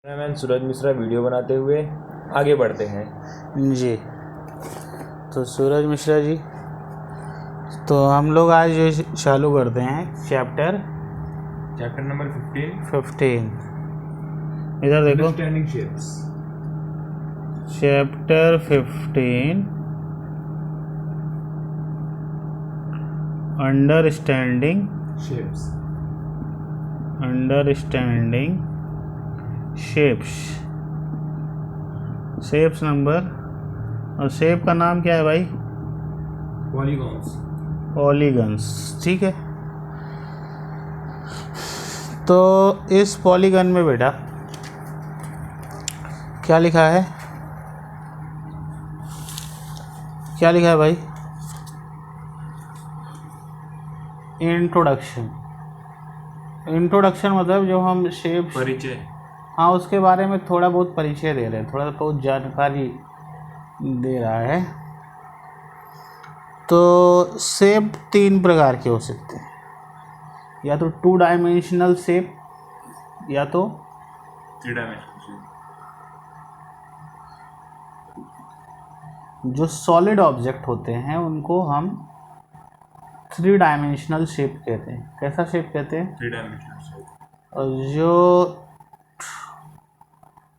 मैं सूरज मिश्रा वीडियो बनाते हुए आगे बढ़ते हैं जी। तो सूरज मिश्रा जी, तो हम लोग आज चालू करते हैं चैप्टर नंबर 15। इधर देखो, understanding shapes. Chapter 15 understanding shapes. Shapes number, और शेप का नाम क्या है भाई? पॉलीगन्स। ठीक है, तो इस पॉलीगन में बेटा क्या लिखा है? क्या लिखा है भाई? इंट्रोडक्शन मतलब जो हम शेप परिचय। हाँ, उसके बारे में थोड़ा बहुत परिचय दे रहे हैं, थोड़ा बहुत जानकारी दे रहा है। तो शेप 3 प्रकार के हो सकते हैं, या तो 2 डायमेंशनल शेप, या तो 3 डायमेंशनल शेप। जो सॉलिड ऑब्जेक्ट होते हैं उनको हम 3 डायमेंशनल शेप कहते हैं। कैसा शेप कहते हैं? 3 डायमेंशनल शेप। और जो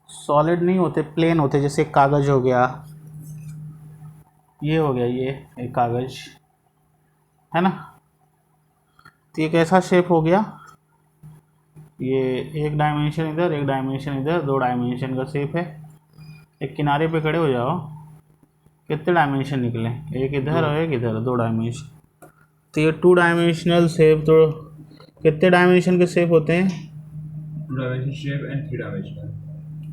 सॉलिड नहीं होते, प्लेन होते, जैसे कागज हो गया, ये हो गया, ये एक कागज है ना, तो ये कैसा शेप हो गया? ये एक डायमेंशन इधर, एक डायमेंशन इधर, 2 डायमेंशन का शेप है। एक किनारे पे खड़े हो जाओ, कितने डायमेंशन निकले? एक इधर और एक इधर, 2 डायमेंशन। तो ये 2 डायमेंशनल शेप, तो कितने डायमेंशन के शेप होते हैं? 2 dimensional shape and 3 dimensional.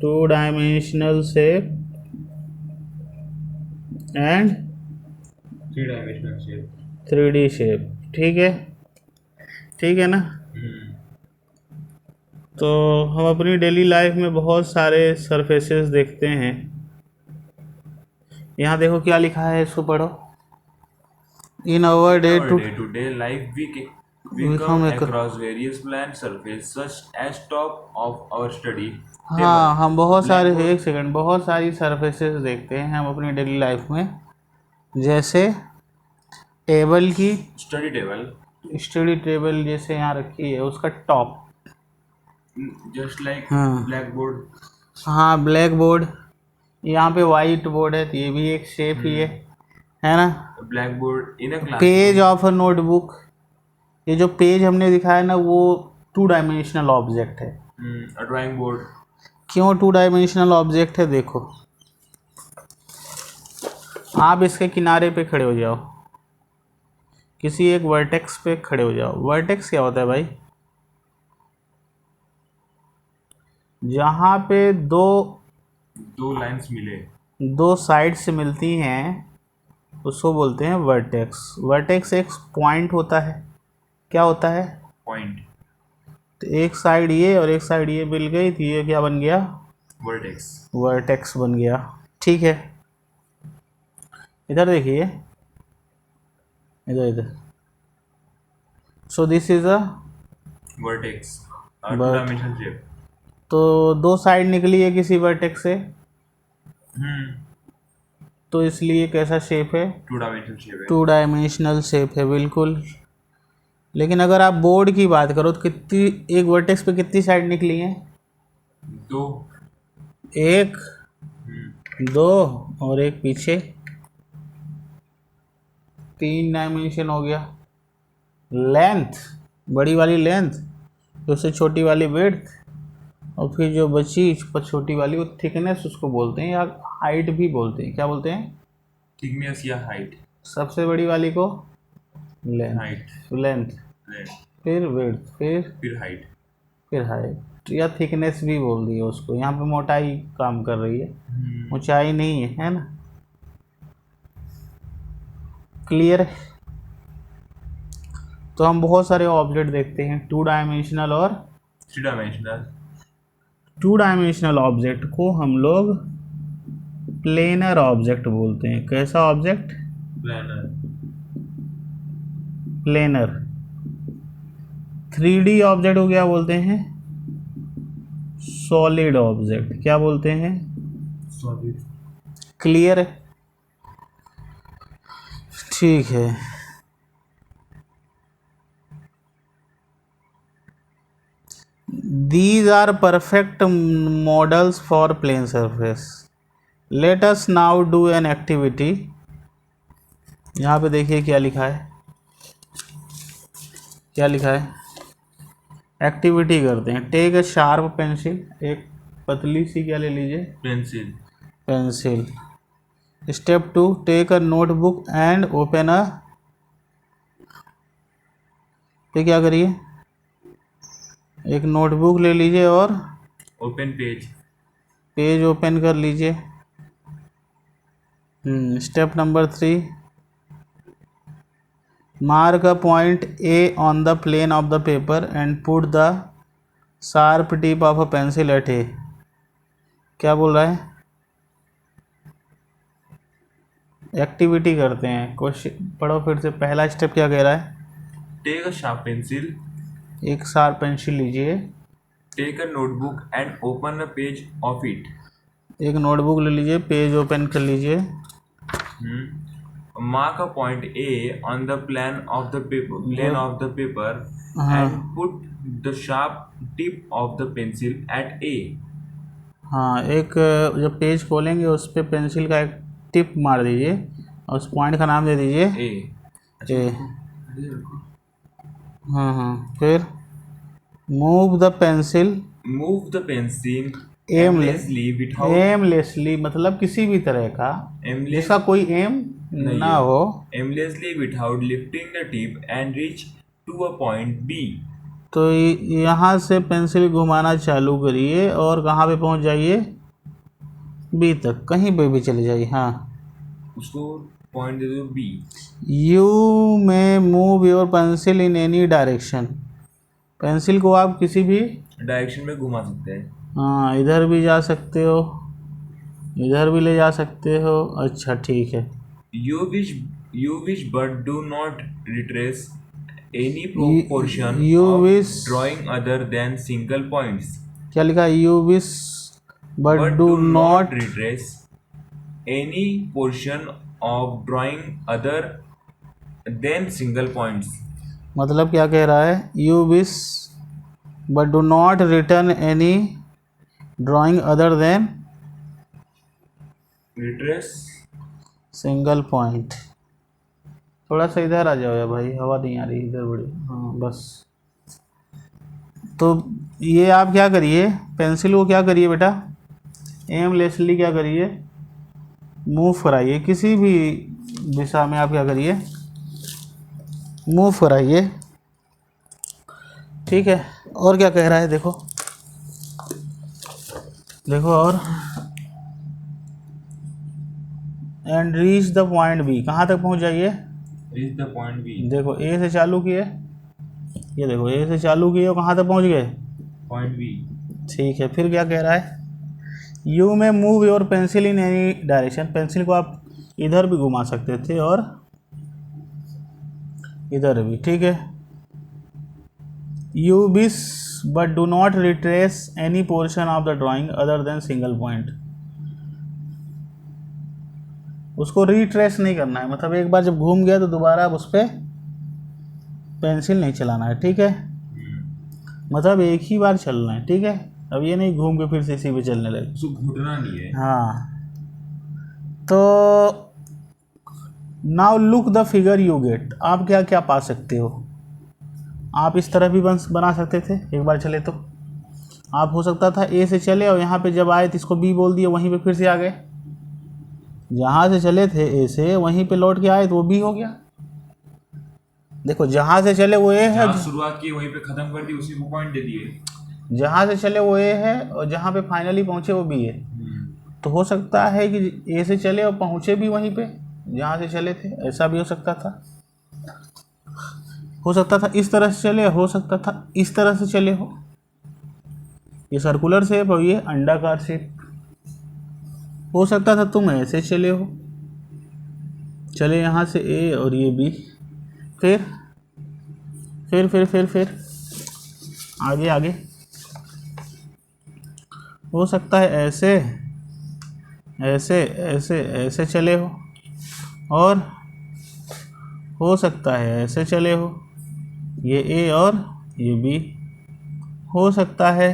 2 dimensional shape and 3 dimensional shape. 3D shape. ठीक है, ठीक है ना? तो हम अपनी डेली लाइफ में बहुत सारे सरफेसेस देखते हैं। यहाँ देखो क्या लिखा है, इसको पढ़ो। In our day to day life we come across various planned surfaces such as top of our study table. हाँ, हम बहुत सारे, एक सेकंड, बहुत सारी सरफेसेस देखते हैं हम अपनी डेली लाइफ में, जैसे टेबल की, स्टडी टेबल जैसे यहाँ रखी है, उसका top, just like black board. हाँ, ब्लैक बोर्ड। यहाँ पे वाइट बोर्ड है, तो ये भी एक शेप ही है ना? Black board in a class. Page of a notebook, ये जो पेज हमने दिखाया ना, वो 2 डायमेंशनल ऑब्जेक्ट है। Drawing board. क्यों 2 डायमेंशनल ऑब्जेक्ट है? देखो, आप इसके किनारे पे खड़े हो जाओ, किसी एक वर्टेक्स पे खड़े हो जाओ। वर्टेक्स क्या होता है भाई? जहाँ पे दो लाइंस मिले, 2 साइड से मिलती हैं, उसको बोलते हैं वर्टेक्स। वर्टेक्स एक पॉइंट होता है। क्या होता है? पॉइंट। तो एक साइड ये और एक साइड ये मिल गई, तो ये क्या बन गया? वर्टेक्स बन गया। ठीक है, इधर देखिए, इधर। So this is a vertex. तो 2 साइड निकली है किसी वर्टेक्स से, तो इसलिए कैसा शेप है? 2 डायमेंशनल शेप है, बिल्कुल। लेकिन अगर आप बोर्ड की बात करो तो कितनी, एक वर्टेक्स पे कितनी साइड निकली हैं? 2। 1, 2 और एक पीछे, 3 डायमेंशन हो गया। लेंथ, बड़ी वाली लेंथ, उससे छोटी वाली विड्थ, और फिर जो बची छोटी वाली, वो थिकनेस उसको बोलते हैं, या हाइट भी बोलते हैं। क्या बोलते हैं? थिकनेस या हाइट। सबसे बड़ी वाली को लेंथ, फिर विड्थ, फिर हाइट, या थिकनेस भी बोल दिए उसको। यहाँ पे मोटाई काम कर रही है, ऊंचाई नहीं है ना? क्लियर है? तो हम बहुत सारे ऑब्जेक्ट देखते हैं, 2 डायमेंशनल और 3 डायमेंशनल। 2 डायमेंशनल ऑब्जेक्ट को हम लोग प्लेनर ऑब्जेक्ट बोलते हैं। कैसा ऑब्जेक्ट? प्लेनर। 3D ऑब्जेक्ट को क्या बोलते हैं? सॉलिड ऑब्जेक्ट क्या बोलते हैं? सॉलिड। क्लियर है? ठीक है। These are perfect models for plane surface. Let us now do an activity. यहाँ पे देखिए क्या लिखा है, क्या लिखा है? एक्टिविटी करते हैं। टेक अ शार्प पेंसिल, एक पतली सी क्या ले लीजिए? Pencil. Pencil. Step 2, take a notebook and open a, ये क्या करिए? एक नोटबुक ले लीजिए और ओपन पेज। पेज ओपन कर लीजिए। Step number 3, mark a point A on the plane of the paper and put the sharp tip of a pencil at A. क्या बोल रहा है? एक्टिविटी करते हैं। क्वेश्चन पढ़ो फिर से। पहला स्टेप क्या कह रहा है? Take a sharp pencil. एक शार्प पेंसिल लीजिए। Take a notebook and open a page of it. एक नोटबुक ले लीजिए, पेज ओपन कर लीजिए। Mark a point A on the plane of the paper हाँ and put the sharp tip of the pencil at A. हाँ, एक जब page खोलेंगे उस पर पेंसिल का एक टिप मार दीजिए और उस पॉइंट का नाम दे दीजिए ए। ए। हाँ, फिर move the pencil move the pencil aimlessly without aimlessly मतलब किसी भी तरह का जिसका कोई एम ना हो। Aimlessly without lifting the tip and reach to a point B. तो यहाँ से पेंसिल घुमाना चालू करिए और कहाँ पे पहुँच जाइए? बी तक, कहीं पे भी चले जाइए। हाँ, उसको पॉइंट दे दो बी। यू में move your pencil in any direction. Pencil को आप किसी भी डायरेक्शन में घुमा सकते हैं। हाँ, इधर भी जा सकते हो, इधर भी ले जा सकते हो। अच्छा ठीक है। You wish but do not retrace any portion You of wish, drawing other than single points. क्या लिखा है? You wish but But do do not not, retrace any portion of drawing other than single points. मतलब क्या कह रहा है? You wish but do not return any drawing other than Retrace। Single point. थोड़ा सा इधर आ जाओ या भाई, हवा नहीं आ रही इधर बड़ी। हाँ बस। तो ये आप क्या करिए? पेंसिल को क्या करिए बेटा? एमलेसली क्या करिए? मूव कराइए किसी भी दिशा में। आप क्या करिए? मूव कराइए। ठीक है। और क्या कह रहा है देखो, देखो और and reach the point B. कहाँ तक पहुँच जाइए? Reach the point B। देखो ए से चालू किए, ये देखो ए से चालू किए और कहाँ तक पहुँच गए? Point B। ठीक है। फिर क्या कह रहा है? यू में move your pencil in any direction. Pencil को आप इधर भी घुमा सकते थे और इधर भी। ठीक है। You wish but do not retrace any portion of the drawing other than single point. उसको रिट्रेस नहीं करना है, मतलब एक बार जब घूम गया तो दोबारा अब उस पर पेंसिल नहीं चलाना है। ठीक है, मतलब एक ही बार चलना है। ठीक है, अब ये नहीं घूम के फिर से इसी पे चलने लगे। उसको घुटना नहीं है। हाँ, तो now look the figure you get. आप क्या क्या पा सकते हो? आप इस तरह भी बना सकते थे। एक बार चले तो आप हो सकता था ए से चले और यहाँ पे जब आए तो इसको बी बोल दिए, वहीं पे फिर से आ गए। जहाँ से चले थे ए से वहीं पे लौट के आए तो वो बी हो गया। देखो जहाँ से चले वो ए है, जहाँ शुरुआत की वहीं पे खत्म कर दी, उसी को पॉइंट दे दिए। जहाँ से चले वो ए है और जहाँ पे फाइनली पहुँचे वो बी है। तो हो सकता है कि ए से चले और पहुँचे भी वहीं पे जहाँ से चले थे, ऐसा भी हो सकता था। हो सकता था इस तरह से चले, हो सकता था इस तरह से चले हो। ये सर्कुलर शेप और ये अंडाकार शेप। हो सकता था तुम ऐसे चले हो, चले यहाँ से ए और ये बी। फिर फिर आगे आगे हो सकता है ऐसे ऐसे ऐसे ऐसे चले हो, और हो सकता है ऐसे चले हो, ये ए और ये बी। हो सकता है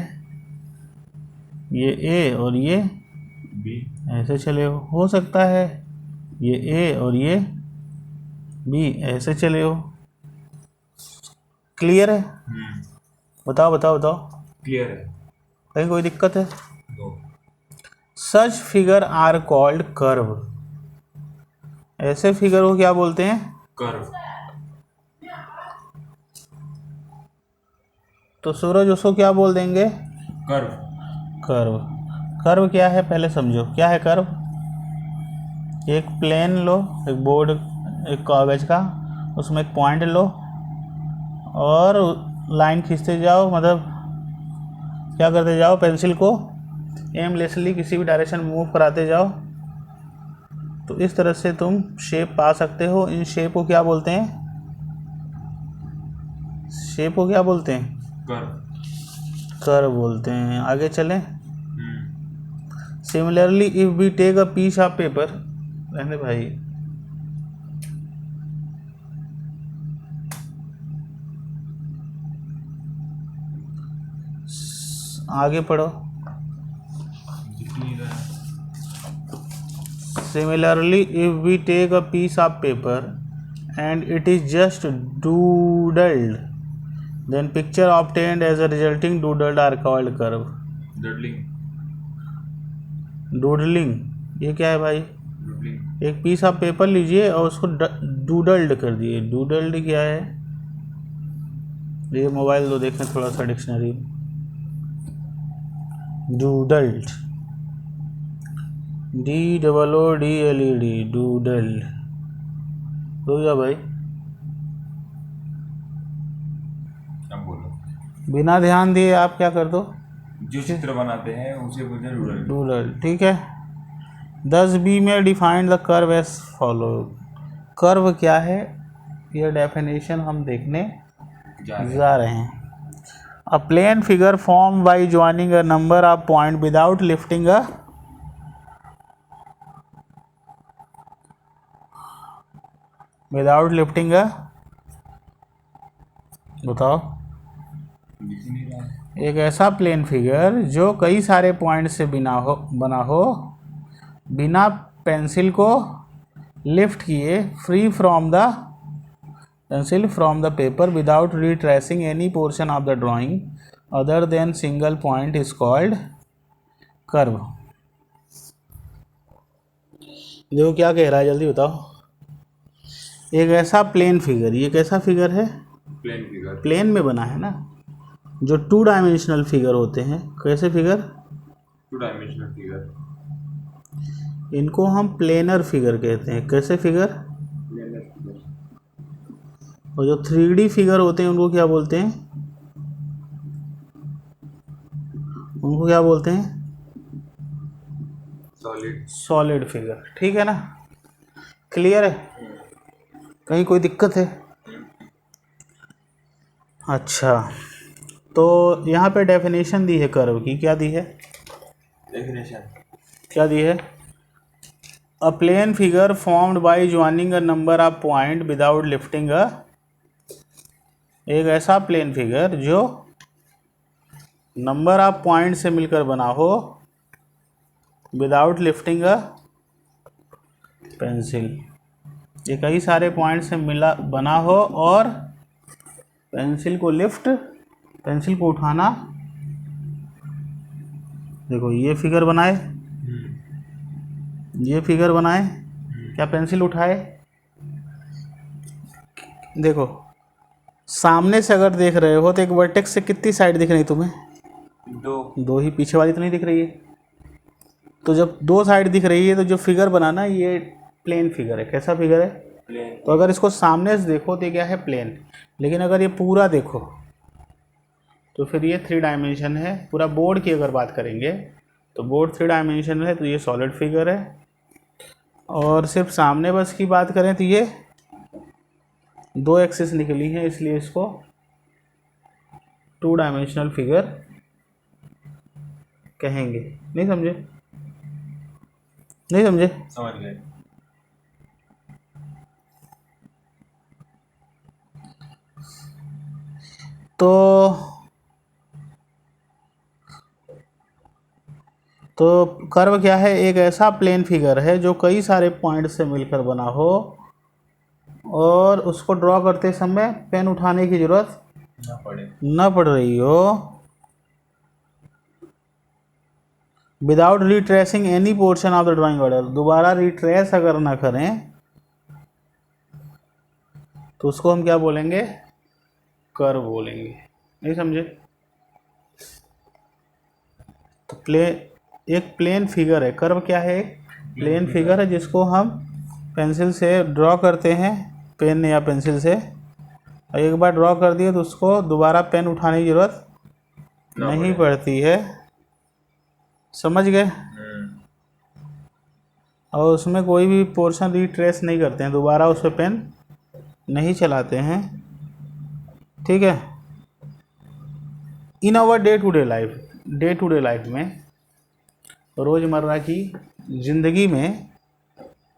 ये ए और ये बी। ऐसे चले हो सकता है ये ए और ये बी ऐसे चले हो। क्लियर है? बताओ बताओ बताओ, क्लियर है। कहीं कोई दिक्कत है? No. Such figure are called curve. ऐसे फिगर को क्या बोलते हैं? कर्व। तो सूरज उसको क्या बोल देंगे? कर्व। कर्व। कर्व क्या है पहले समझो, क्या है कर्व? एक प्लेन लो, एक बोर्ड, एक कागज का, उसमें एक पॉइंट लो और लाइन खींचते जाओ, मतलब क्या करते जाओ, पेंसिल को एमलेसली किसी भी डायरेक्शन में मूव कराते जाओ। तो इस तरह से तुम शेप पा सकते हो। इन शेप को क्या बोलते हैं? शेप को क्या बोलते हैं? कर्व। कर्व बोलते हैं। आगे चलें। Similarly if we take a piece of paper, रहने भाई, आगे पढ़ो। दिख नहीं रहा है। Similarly, if we take a piece of paper and it is just doodled, then picture obtained as a resulting doodled are called curve. Doodling. Doodling, ये क्या है भाई? डडलिंग। एक पीस ऑफ पेपर लीजिए और उसको डूडल्ड कर दिए। डूडल्ड क्या है? ये मोबाइल दो देखें थोड़ा सा डिक्शनरी। डूडल्ड, DOODLED, डूडल्ड। हो गया भाई? अब बोलो। बिना ध्यान दिए आप क्या कर दो? जो चित्र बनाते हैं उसे बोलते हैं डूडल। डूडल, ठीक है। 10B में defined the curve as follow. Curve क्या है, यह डेफिनेशन हम देखने जा रहे हैं। A plane figure form by joining a number of point without lifting a बताओ। दिख नहीं रहा है। एक ऐसा प्लेन फिगर जो कई सारे पॉइंट से बना हो बिना पेंसिल को लिफ्ट किए, free from the pencil from the paper without retracing any portion of the drawing other than single point is called curve। देखो क्या कह रहा है, जल्दी बताओ। एक ऐसा प्लेन फिगर, ये कैसा फिगर है? Plane figure. प्लेन में बना है ना। जो 2 डायमेंशनल फिगर होते हैं, कैसे फिगर? 2 dimensional figure. इनको हम प्लेनर फिगर कहते हैं। कैसे फिगर? Planar figure. और जो 3D फिगर होते हैं उनको क्या बोलते हैं? उनको क्या बोलते हैं? सॉलिड। सॉलिड फिगर, ठीक है ना? क्लियर है? कहीं कोई दिक्कत है? अच्छा, तो यहाँ पे डेफिनेशन दी है कर्व की, क्या दी है? डेफिनेशन क्या दी है? A plane figure formed by joining a number of point without lifting a, एक ऐसा प्लेन फिगर जो नंबर ऑफ पॉइंट से मिलकर बना हो विदाउट लिफ्टिंग अ पेंसिल। ये कई सारे पॉइंट से मिला बना हो और पेंसिल को उठाना। देखो ये फिगर बनाए, ये फिगर बनाए, क्या पेंसिल उठाए? देखो सामने से अगर देख रहे हो तो एक वर्टेक्स से कितनी साइड दिख रही तुम्हें? 2। ही, पीछे वाली तो नहीं दिख रही है। तो जब 2 साइड दिख रही है तो जो फिगर बनाना, ये प्लेन फिगर है। कैसा फिगर है? प्लेन। तो अगर इसको सामने से देखो तो ये क्या है? प्लेन। लेकिन अगर ये पूरा देखो तो फिर ये 3 डायमेंशन है। पूरा बोर्ड की अगर बात करेंगे तो बोर्ड 3 डायमेंशन है, तो ये सॉलिड फिगर है। और सिर्फ सामने बस की बात करें तो ये 2 एक्सिस निकली हैं, इसलिए इसको 2 डायमेंशनल फिगर कहेंगे। नहीं समझे? नहीं समझे? समझ गए। तो कर्व क्या है? एक ऐसा प्लेन फिगर है जो कई सारे पॉइंट से मिलकर बना हो और उसको ड्रॉ करते समय पेन उठाने की जरूरत न पड़ रही हो, without retracing any portion of the drawing order. दोबारा रिट्रेस अगर ना करें तो उसको हम क्या बोलेंगे? कर्व बोलेंगे। नहीं समझे? तो एक प्लेन फिगर है। कर्व क्या है? एक प्लेन फिगर है जिसको हम पेंसिल से ड्रॉ करते हैं, पेन या पेंसिल से। और एक बार ड्रॉ कर दिए तो उसको दोबारा पेन उठाने की जरूरत नहीं पड़ती है। समझ गए? और उसमें कोई भी पोर्शन रिट्रेस नहीं करते हैं, दोबारा उस पर पेन नहीं चलाते हैं। ठीक है। In our day to day life में, रोज़मर्रा की ज़िंदगी में,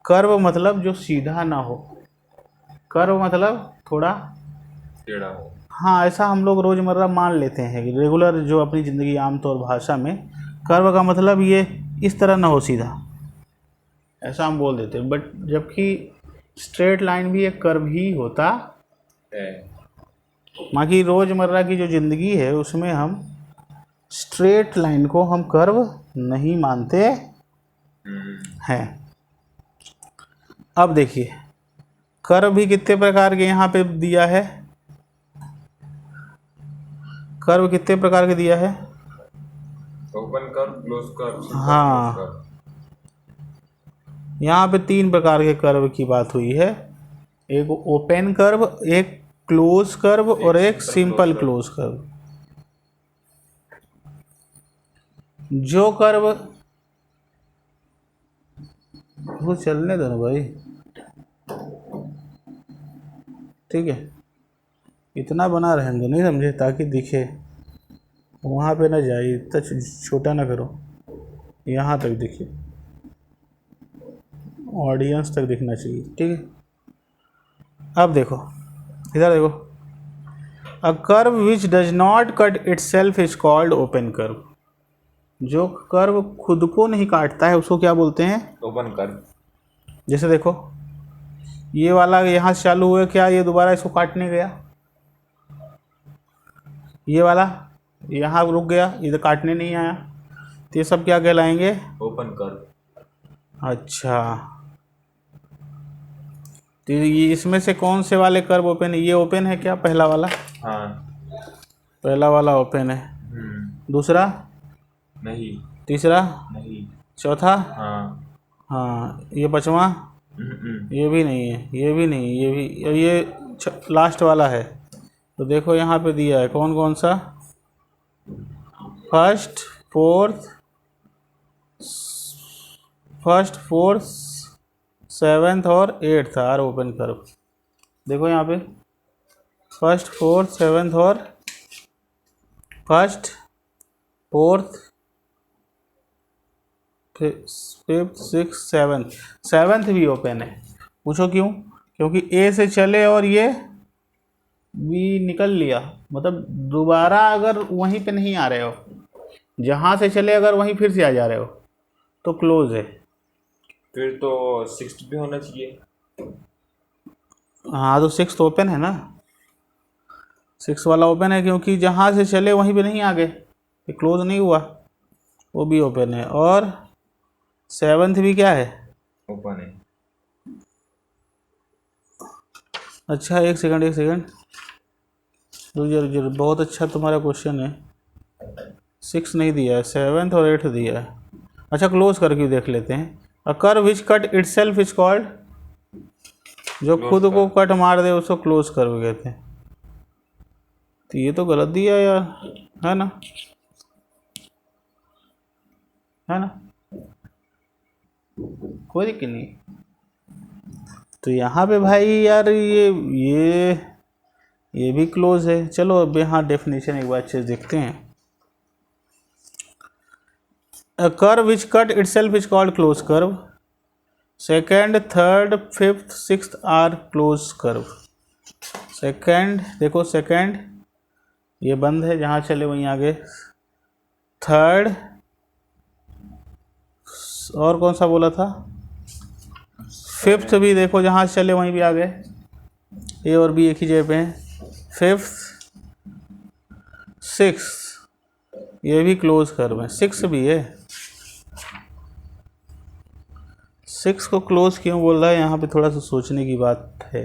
कर्व मतलब जो सीधा ना हो, कर्व मतलब थोड़ा टेढ़ा हो। हाँ, ऐसा हम लोग रोज़मर्रा मान लेते हैं कि रेगुलर जो अपनी ज़िंदगी आमतौर भाषा में, कर्व का मतलब ये इस तरह ना हो सीधा, ऐसा हम बोल देते हैं। बट जबकि स्ट्रेट लाइन भी एक कर्व ही होता है। बाकी रोज़मर्रा की जो ज़िंदगी है उसमें हम स्ट्रेट लाइन को हम कर्व नहीं मानते हैं। अब देखिए, कर्व भी कितने प्रकार के यहाँ पे दिया है। कर्व कितने प्रकार के दिया है? Open curve, close curve. हाँ, यहाँ पे 3 प्रकार के कर्व की बात हुई है। एक ओपन कर्व, एक क्लोज कर्व और एक सिंपल क्लोज कर्व। जो कर्व वो चलने दो ना भाई, ठीक है, इतना बना रहेंगे, नहीं समझे? ताकि दिखे, वहाँ पे ना जाए, इतना छोटा ना करो, यहाँ तक दिखे, ऑडियंस तक दिखना चाहिए। ठीक है। अब देखो, इधर देखो, a curve which does not cut itself is called open curve. जो कर्व खुद को नहीं काटता है उसको क्या बोलते हैं? Open curve. जैसे देखो, ये वाला यहाँ से चालू हुआ, क्या ये दोबारा इसको काटने गया? ये वाला यहाँ रुक गया, इधर काटने नहीं आया, तो ये सब क्या कहलाएंगे? Open curve. अच्छा, तो ये इसमें से कौन से वाले कर्व ओपन है? ये ओपन है क्या? पहला वाला? हाँ। पहला वाला ओपन है। दूसरा? नहीं। तीसरा? नहीं। चौथा? हाँ। हाँ। ये पांचवा? ये भी नहीं है, ये भी नहीं, ये भी, ये लास्ट वाला है। तो देखो यहाँ पे दिया है कौन कौन सा? फर्स्ट, फोर्थ, सेवेंथ और एट्थ आर ओपन कर्व। देखो यहाँ पे फर्स्ट, फोर्थ, सेवेंथ और first, fourth, fifth, six, seventh भी ओपन है। पूछो क्यों? क्योंकि ए से चले और ये बी निकल लिया, मतलब दोबारा अगर वहीं पे नहीं आ रहे हो, जहाँ से चले अगर वहीं फिर से आ जा रहे हो तो क्लोज है। फिर तो 6 भी होना चाहिए। हाँ, तो 6 ओपन है ना, 6 वाला ओपन है क्योंकि जहाँ से चले वहीं पे नहीं आ गए, ये क्लोज नहीं हुआ, वो भी ओपन है। और सेवेंथ भी क्या है? ओपन है। अच्छा, एक सेकंड, रुक, बहुत अच्छा तुम्हारा क्वेश्चन है। 6 नहीं दिया है, सेवेंथ और एट्थ दिया है। अच्छा, क्लोज करके देख लेते हैं। A curve which cut itself is called, जो खुद को कट मार दे उसको क्लोज कर्व कहते हैं। तो ये तो गलत दिया यार, है ना? है ना? कोई दिक्कत नहीं। तो यहाँ पे भाई यार ये भी क्लोज है। चलो अब यहाँ डेफिनेशन एक बार अच्छे से देखते हैं। A curve which cut itself is called closed curve. Second, third, fifth, sixth are closed curve. Second देखो, सेकेंड ये बंद है, जहाँ चले वहीं आगे. थर्ड, और कौन सा बोला था? फिफ्थ भी देखो, जहाँ चले वहीं भी आ गए. ए और बी एक ही जगह पे हैं. फिफ्थ, सिक्स ये भी क्लोज कर्व है. सिक्स भी है. सिक्स को क्लोज क्यों बोल रहा है, यहाँ पे थोड़ा सा सोचने की बात है.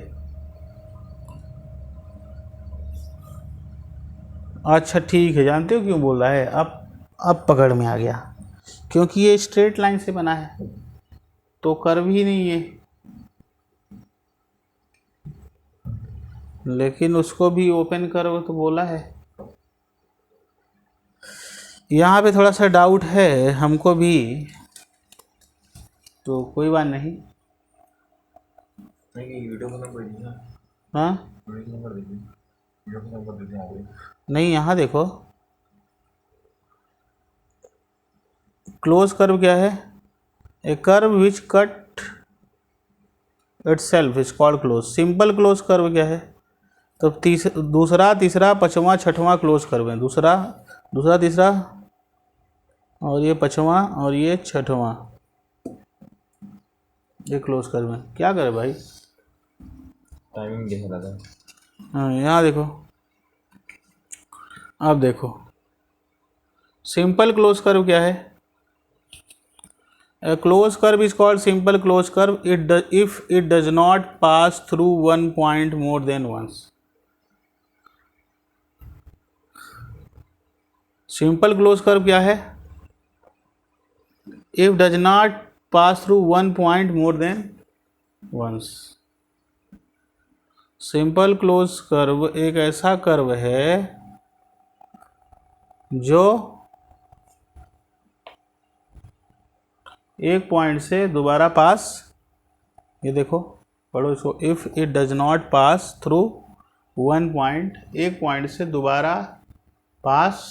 अच्छा ठीक है, जानते हो क्यों बोल रहा है? अब पकड़ में आ गया. क्योंकि ये स्ट्रेट लाइन से बना है तो कर्व ही नहीं है, लेकिन उसको भी ओपन कर्व तो बोला है. यहाँ पे थोड़ा सा डाउट है हमको भी, तो कोई बात नहीं. हाँ नहीं, यहाँ देखो, क्लोज कर्व क्या है? A curve which cut itself is called close. Simple close curve क्या है? तो दूसरा, तीसरा, पांचवा, छठवां क्लोज कर्व है. दूसरा, तीसरा, और ये पांचवा, और ये छठवां, ये क्लोज कर्व है. क्या करे भाई, टाइमिंग देख रहा था. हाँ यहाँ देखो, अब देखो, सिंपल क्लोज कर्व क्या है? A closed curve is called simple closed curve if it does not pass through one point more than once. Simple closed curve क्या है? If does not pass through one point more than once. Simple close curve एक ऐसा curve है जो एक point से दोबारा पास, ये देखो पढ़ो इसको. If it does not pass through one point, एक पॉइंट से दोबारा पास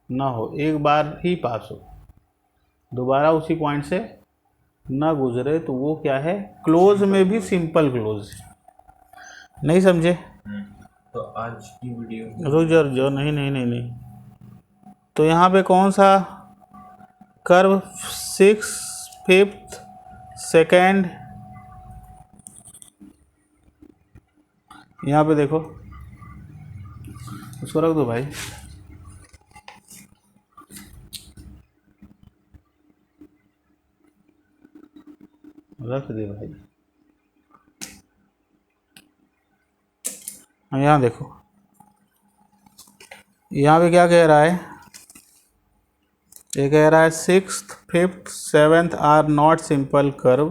ना हो, एक बार ही पास हो, दोबारा उसी पॉइंट से ना गुजरे, तो वो क्या है? क्लोज में भी सिंपल क्लोज. नहीं समझे? तो आज की वीडियो रुक जाओ, नहीं नहीं नहीं नहीं. तो यहाँ पे कौन सा कर्व? सिक्स, फिफ्थ, सेकेंड, यहाँ पे देखो, उसको रख दो भाई. रख दे भाई. यहाँ देखो, यहाँ पे क्या कह रहा है? ये कह रहा है sixth, fifth, seventh are not simple curve,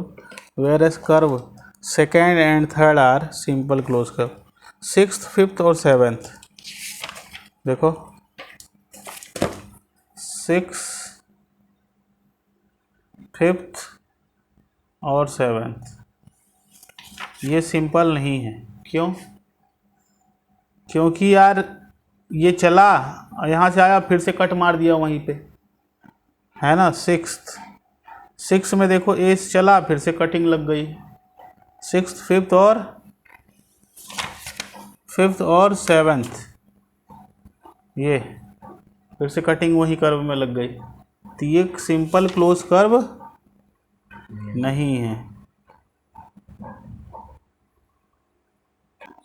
whereas curve second and third are simple close curve. Sixth, fifth और सेवेंथ देखो, सिक्स, फिफ्थ और सेवेंथ ये सिंपल नहीं है. क्यों? क्योंकि यार ये चला, यहाँ से आया, फिर से कट मार दिया वहीं पे, है ना. सिक्स में देखो एस चला, फिर से कटिंग लग गई. सिक्स्थ, फिफ्थ और सेवेंथ ये फिर से कटिंग वही कर्व में लग गई. तो ये सिंपल क्लोज कर्व नहीं है.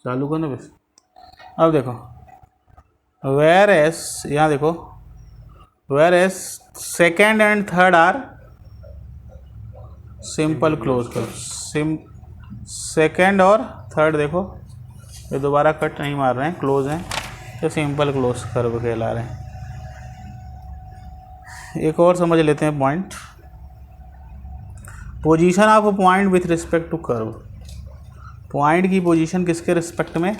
चालू करना बस. अब देखो, वेयर एस, यहाँ देखो, whereas second and third are simple close curve. Second और थर्ड देखो, ये दोबारा कट नहीं मार रहे हैं, क्लोज हैं, तो सिंपल क्लोज कर्व कहला रहे हैं. एक और समझ लेते हैं point. Position of point with respect to curve. Point की पोजीशन किसके रिस्पेक्ट में?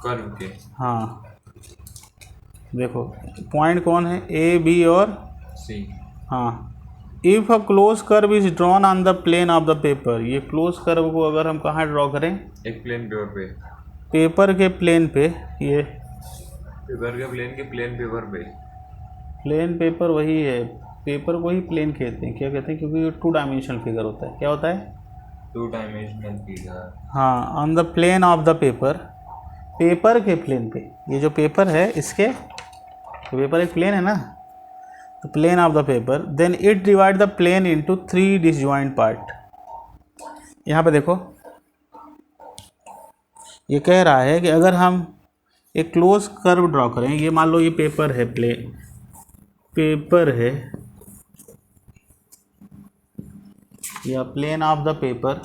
कर्व के. हाँ देखो, पॉइंट कौन है? ए, बी और सी. हाँ. If a close curve is drawn on the plane of the paper. ये क्लोज कर्व को अगर हम कहाँ ड्रॉ करें? एक प्लेन पेपर पे. पेपर के प्लेन पे. ये पेपर के प्लेन पेपर पे. प्लेन पेपर वही है, पेपर को ही प्लेन कहते हैं। क्या कहते हैं? क्योंकि ये 2 डायमेंशनल फिगर होता है। क्या होता है? 2 डायमेंशनल फिगर। हाँ, on the plane of the paper, paper के प्लेन पे, ये जो पेपर है इसके, तो पेपर एक प्लेन है ना, तो plane of the paper, then it divide the plane into 3 disjoint part. यहाँ पे देखो, ये कह रहा है कि अगर हम एक क्लोज कर्व ड्रॉ करें, ये मान लो ये पेपर है, पेपर है या प्लेन ऑफ द पेपर,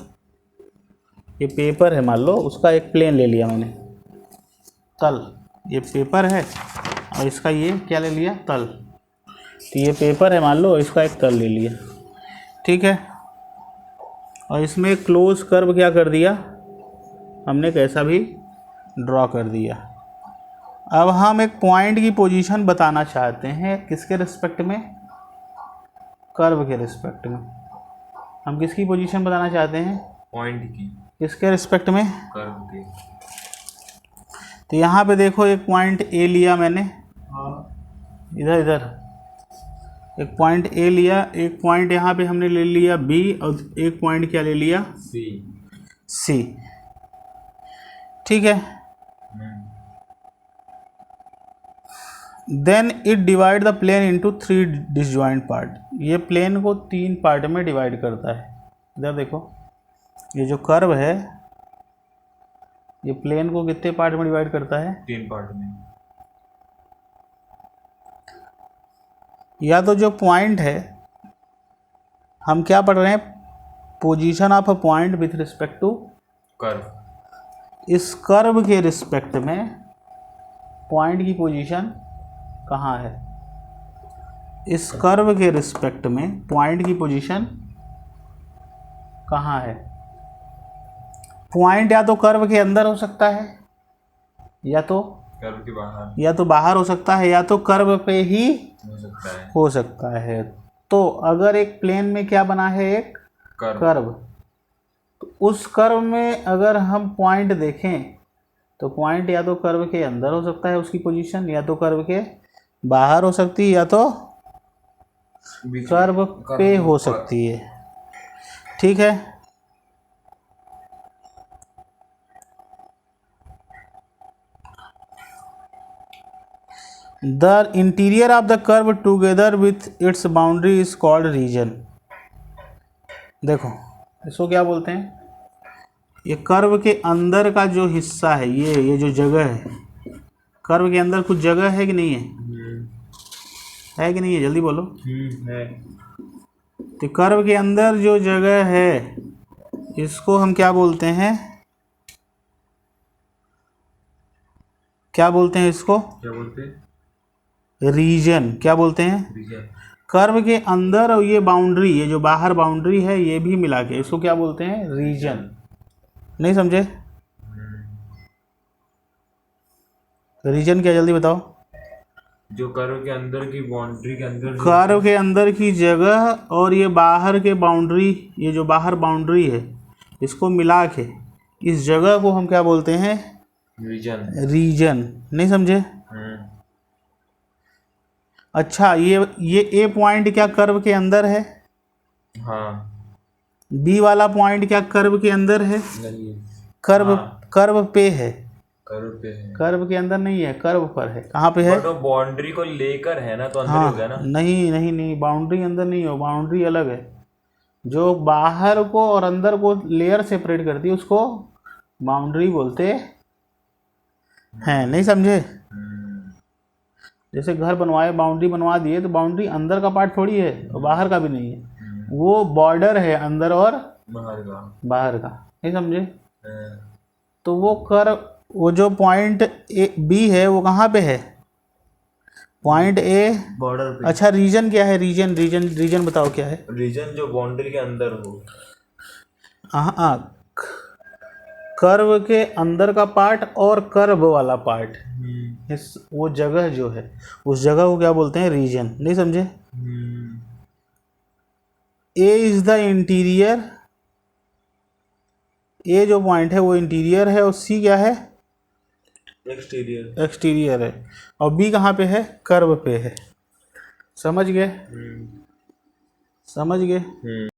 ये पेपर है मान लो, उसका एक प्लेन ले लिया मैंने, तल, ये पेपर है और इसका ये क्या ले लिया? तल। तो ये पेपर है मान लो, इसका एक तल ले लिया, ठीक है, और इसमें क्लोज कर्व क्या कर दिया हमने, कैसा भी ड्रॉ कर दिया। अब हम एक पॉइंट की पोजीशन बताना चाहते हैं, किसके रिस्पेक्ट में? कर्व के रिस्पेक्ट में। हम किसकी पोजीशन बताना चाहते हैं? पॉइंट की। किसके रिस्पेक्ट में? कर्व के। तो यहाँ पे देखो, एक पॉइंट ए लिया मैंने, इधर इधर एक पॉइंट ए लिया, एक पॉइंट यहाँ पे हमने ले लिया बी, और एक पॉइंट क्या ले लिया? सी, ठीक है। Then it divide the plane into 3 disjoint part. ये प्लेन को 3 पार्ट में डिवाइड करता है। इधर देखो, ये जो कर्व है ये प्लेन को कितने पार्ट में डिवाइड करता है? 3 पार्ट में। या तो जो पॉइंट है, हम क्या पढ़ रहे हैं? Position of a point with respect to curve. इस कर्व के रिस्पेक्ट में पॉइंट की पोजीशन कहाँ है? इस कर्व के रिस्पेक्ट में पॉइंट की पोजीशन कहाँ है? पॉइंट या तो कर्व के अंदर हो सकता है, या तो कर्व के बाहर, या तो बाहर हो सकता है, या तो कर्व पे ही हो सकता है। तो अगर एक प्लेन में क्या बना है? एक कर्व। तो उस कर्व में अगर हम पॉइंट देखें तो पॉइंट या तो कर्व के अंदर हो सकता है उसकी पोजीशन, या तो कर्व के बाहर हो सकती है, या तो कर्व पे हो सकती है, ठीक है। The interior of the curve together with its boundary is called region. देखो इसको क्या बोलते हैं? ये कर्व के अंदर का जो हिस्सा है, ये जो जगह है, कर्व के अंदर कुछ जगह है कि नहीं है? है कि नहीं है? जल्दी बोलो। है। तो कर्व के अंदर जो जगह है इसको हम क्या बोलते हैं? क्या बोलते हैं इसको? क्या बोलते हैं? रीजन। क्या बोलते हैं? रीजन। कर्व के अंदर और ये बाउंड्री, ये जो बाहर बाउंड्री है, ये भी मिला के इसको क्या बोलते हैं? रीजन। नहीं समझे? रीजन क्या? जल्दी बताओ। जो कर्व के अंदर की बाउंड्री के अंदर, कर्व के अंदर की जगह और ये बाहर के बाउंड्री, ये जो बाहर बाउंड्री है, इसको मिला के इस जगह को हम क्या बोलते हैं? रीजन। रीजन। नहीं समझे? अच्छा, ये ए पॉइंट क्या कर्व के अंदर है? हाँ। बी वाला पॉइंट क्या कर्व के अंदर है? नहीं है। कर्व, हाँ। कर्व पे है। कर्व पे है। कर्व के अंदर नहीं है, कर्व पर है। कहाँ पे है? तो बाउंड्री को लेकर है ना, तो अंदर हाँ, हो गया ना। नहीं नहीं नहीं, बाउंड्री अंदर नहीं हो, बाउंड्री अलग है। जो बाहर को और अंदर को लेयर सेपरेट करती है उसको बाउंड्री बोलते हैं। नहीं समझे? जैसे घर बनवाए, बाउंड्री बनवा दिए, तो बाउंड्री अंदर का पार्ट थोड़ी है और बाहर का भी नहीं है, वो बॉर्डर है अंदर और बाहर का। नहीं समझे? तो वो कर्व, वो जो पॉइंट ए बी है वो कहाँ पे है? पॉइंट ए बॉर्डर पे। अच्छा, रीजन क्या है? रीजन रीजन रीजन बताओ क्या है? रीजन जो बाउंड्री के अंदर हो। हाँ, कर्व के अंदर का पार्ट और कर्व वाला पार्ट, इस वो जगह जो है, उस जगह को क्या बोलते हैं? रीजन। नहीं समझे? ए इज द इंटीरियर, ए जो पॉइंट है वो इंटीरियर है, और सी क्या है? एक्सटीरियर। एक्सटीरियर है। और बी कहाँ पे है? कर्व पे है। समझ गए? हम्म समझ गए? हम्म